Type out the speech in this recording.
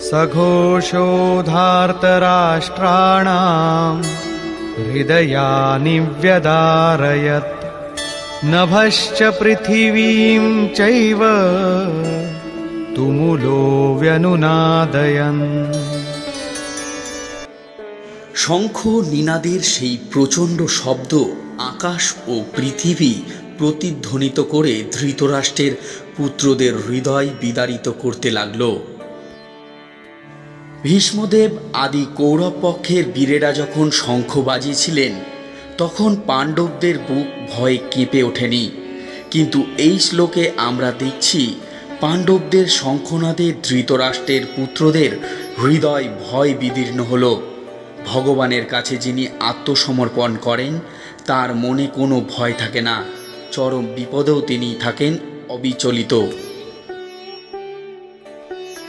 सघोषोधार्तराष्ट्राणां हृदयानि व्यदारयत् नभश्च पृथिवीं चैव तुमुलो व्यनुनादयन्। শঙ্খ নিনাদের সেই প্রচণ্ড শব্দ আকাশ ও পৃথিবী প্রতিধ্বনিত করে ধৃতরাষ্ট্রের পুত্রদের হৃদয় বিদারিত করতে লাগল। ভীষ্মদেব আদি কৌরব পক্ষের বীরেরা যখন শঙ্খ বাজিয়েছিলেন তখন পাণ্ডবদের বুক ভয়ে কেঁপে ওঠেনি, কিন্তু এই শ্লোকে আমরা দেখছি পাণ্ডবদের শঙ্খনাদে ধৃতরাষ্ট্রের পুত্রদের হৃদয় ভয় বিদীর্ণ হল। ভগবানের কাছে যিনি আত্মসমর্পণ করেন তার মনে কোনো ভয় থাকে না, চরম বিপদেও তিনি থাকেন অবিচলিত।